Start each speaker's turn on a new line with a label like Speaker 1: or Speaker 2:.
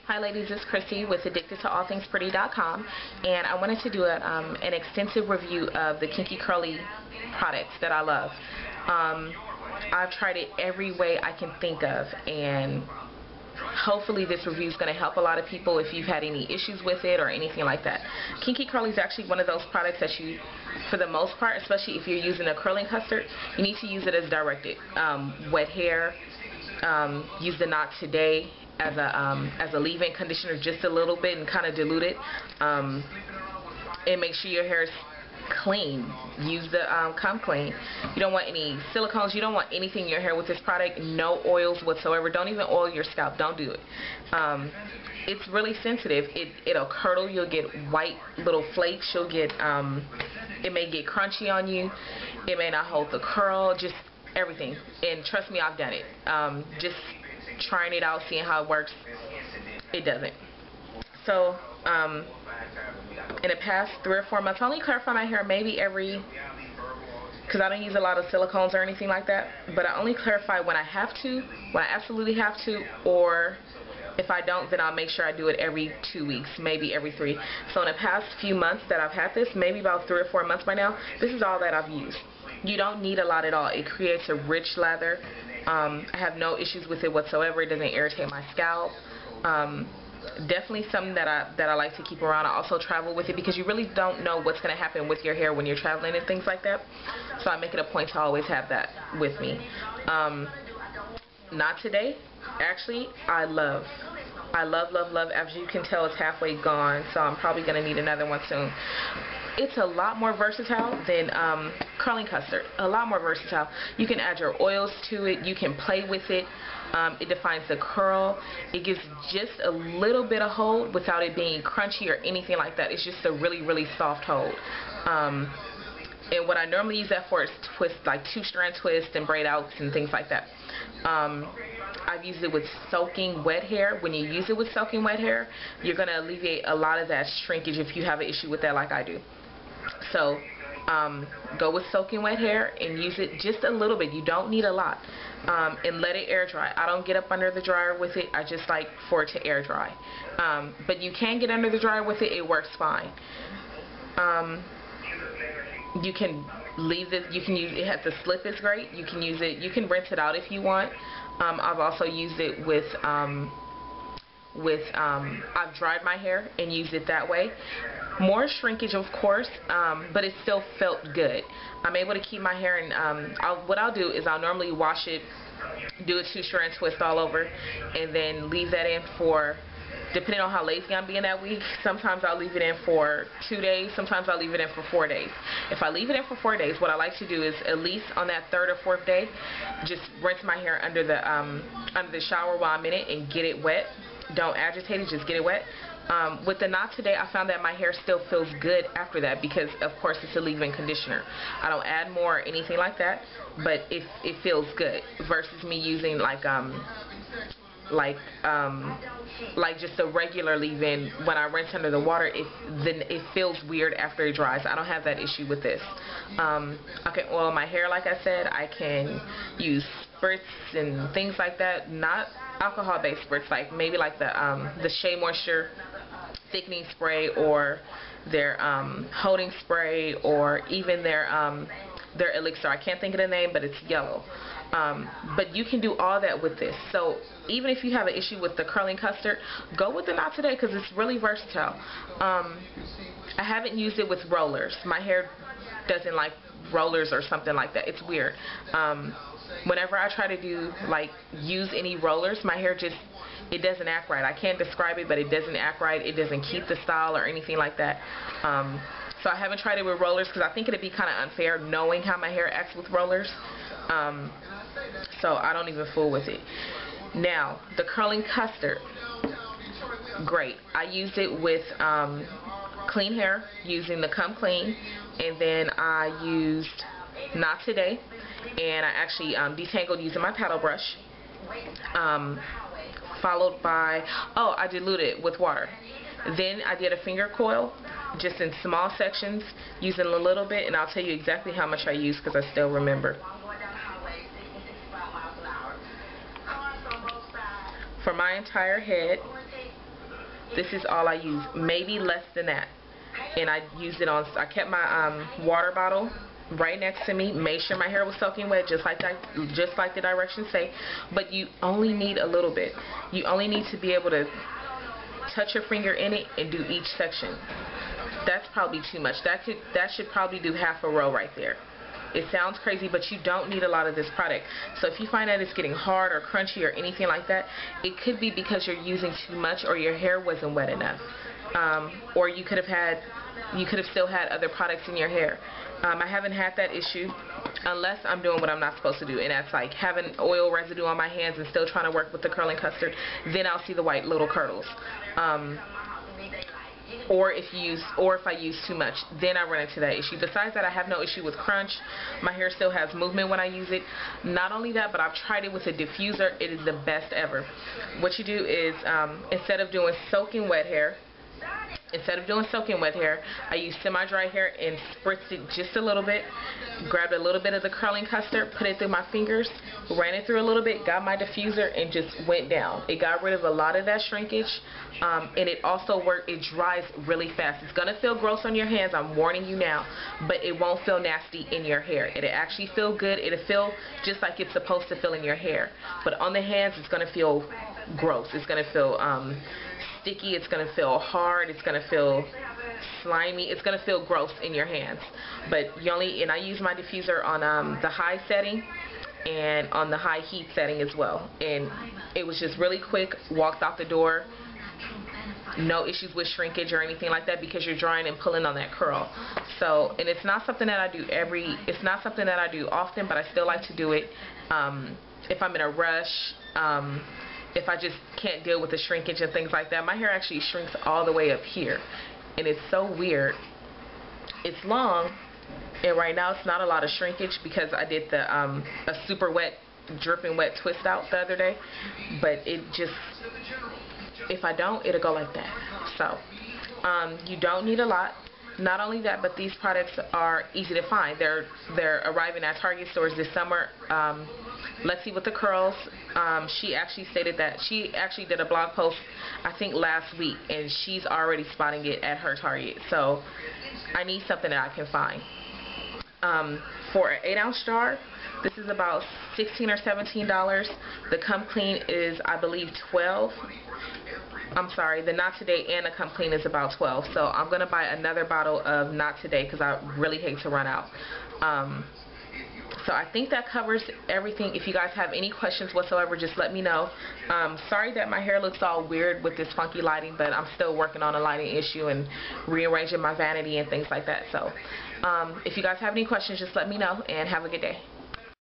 Speaker 1: Hi ladies, it's Christy with AddictedToAllThingsPretty.com, and I wanted to do an extensive review of the Kinky-Curly products that I love. I've tried it every way I can think of, and hopefully this review is going to help a lot of people if you've had any issues with it or anything like that. Kinky-Curly is actually one of those products that you, for the most part, especially if you're using a curling custard, you need to use it as directed. Wet hair, use the Knot Today as a leave-in conditioner just a little bit and kind of dilute it, and make sure your hair is clean. Use the Come Clean. You don't want any silicones. You don't want anything in your hair with this product. No oils whatsoever. Don't even oil your scalp. Don't do it. It's really sensitive. It'll curdle. You'll get white little flakes. You'll get it may get crunchy on you. It may not hold the curl. Just everything. And trust me, I've done it. Just trying it out, seeing how it works, it doesn't. So in the past 3 or 4 months, I only clarify my hair maybe every, because I don't use a lot of silicones or anything like that, but I only clarify when I have to, when I absolutely have to, or if I don't, then I'll make sure I do it every 2 weeks, maybe every 3. So in the past few months that I've had this, maybe about 3 or 4 months by now, this is all that I've used. You don't need a lot at all. It creates a rich lather. I have no issues with it whatsoever. It doesn't irritate my scalp. Definitely something that I like to keep around. I also travel with it because you really don't know what's going to happen with your hair when you're traveling and things like that. So I make it a point to always have that with me. Not today. Actually, I love. As you can tell, it's halfway gone, so I'm probably going to need another one soon. It's a lot more versatile than curling custard. A lot more versatile. You can add your oils to it. You can play with it. It defines the curl. It gives just a little bit of hold without it being crunchy or anything like that. It's just a really, really soft hold. And what I normally use that for is twist, like 2-strand twist and braid outs and things like that. I've used it with soaking wet hair. When you use it with soaking wet hair, you're going to alleviate a lot of that shrinkage if you have an issue with that like I do. So go with soaking wet hair and use it just a little bit. You don't need a lot. And let it air dry. I don't get up under the dryer with it. I just like for it to air dry. But you can get under the dryer with it. It works fine. You can leave this. You can use it. The slip is great. You can use it. You can rinse it out if you want. I've also used it with I've dried my hair and used it that way. More shrinkage, of course, but it still felt good. I'm able to keep my hair, and what I'll do is I'll normally wash it, do a 2-strand twist all over, and then leave that in for, depending on how lazy I'm being that week, sometimes I'll leave it in for 2 days, sometimes I'll leave it in for 4 days. If I leave it in for 4 days, what I like to do is at least on that 3rd or 4th day, just rinse my hair under the shower while I'm in it and get it wet. Don't agitate it, just get it wet. With the Knot Today, I found that my hair still feels good after that because, of course, it's a leave-in conditioner. I don't add more or anything like that, but it feels good versus me using like just a regular leave-in. When I rinse under the water, then it feels weird after it dries. I don't have that issue with this. I can oil my hair, like I said. I can use spritz and things like that. Not alcohol-based spritz, like maybe like the Shea Moisture thickening spray, or their holding spray, or even their elixir. I can't think of the name, but it's yellow. But you can do all that with this. So even if you have an issue with the curling custard, go with the Knot Today because it's really versatile. I haven't used it with rollers. My hair doesn't like rollers or something like that. It's weird. Whenever I try to do use any rollers, my hair just, it doesn't act right. I can't describe it, but it doesn't act right. It doesn't keep the style or anything like that. So I haven't tried it with rollers because I think it'd be kind of unfair knowing how my hair acts with rollers. So I don't even fool with it. Now, the curling custard, great. I used it with clean hair using the Come Clean, and then I used Knot Today, and I actually detangled using my paddle brush, followed by, I diluted it with water. Then I did a finger coil, just in small sections, using a little bit, and I'll tell you exactly how much I used because I still remember. For my entire head, This is all I use, maybe less than that. And I used it on, I kept my water bottle right next to me, made sure my hair was soaking wet, just like the directions say. But you only need a little bit. You only need to be able to touch your finger in it and do each section. That's probably too much. That should probably do half a row right there. It sounds crazy, but you don't need a lot of this product. So if you find that it's getting hard or crunchy or anything like that, it could be because you're using too much or your hair wasn't wet enough. Or you could have still had other products in your hair. I haven't had that issue unless I'm doing what I'm not supposed to do, and that's like having oil residue on my hands and still trying to work with the curling custard. Then I'll see the white little curdles. Or if I use too much, then I run into that issue. Besides that, I have no issue with crunch. My hair still has movement when I use it. Not only that, but I've tried it with a diffuser. It is the best ever. What you do is, instead of doing soaking wet hair, I use semi-dry hair and spritzed it just a little bit, grabbed a little bit of the curling custard, put it through my fingers, ran it through a little bit, got my diffuser, and just went down. It got rid of a lot of that shrinkage, and it also worked. It dries really fast. It's going to feel gross on your hands, I'm warning you now, but it won't feel nasty in your hair. It'll actually feel good. It'll feel just like it's supposed to feel in your hair. But on the hands, it's going to feel gross. It's going to feel sticky, it's going to feel hard, it's going to feel slimy, it's going to feel gross in your hands. But I use my diffuser on the high setting and on the high heat setting as well. And it was just really quick, walked out the door, no issues with shrinkage or anything like that, because you're drying and pulling on that curl. So, and it's not something that I do often, but I still like to do it if I'm in a rush. If I just can't deal with the shrinkage and things like that. My hair actually shrinks all the way up here, and it's so weird. It's long, and right now it's not a lot of shrinkage because I did the a super wet, dripping wet twist out the other day. But it just, if I don't, it'll go like that. So you don't need a lot. Not only that, but these products are easy to find. They're arriving at Target stores this summer. Let's see with the curls. She actually stated that she actually did a blog post, I think last week, and she's already spotting it at her Target. So I need something that I can find. For an 8-ounce jar, this is about $16 or $17. The Come Clean is, I believe, $12. I'm sorry, the Knot Today and the Come Clean is about $12. So I'm going to buy another bottle of Knot Today because I really hate to run out. So I think that covers everything. If you guys have any questions whatsoever, just let me know. Sorry that my hair looks all weird with this funky lighting, but I'm still working on a lighting issue and rearranging my vanity and things like that. So if you guys have any questions, just let me know, and have a good day.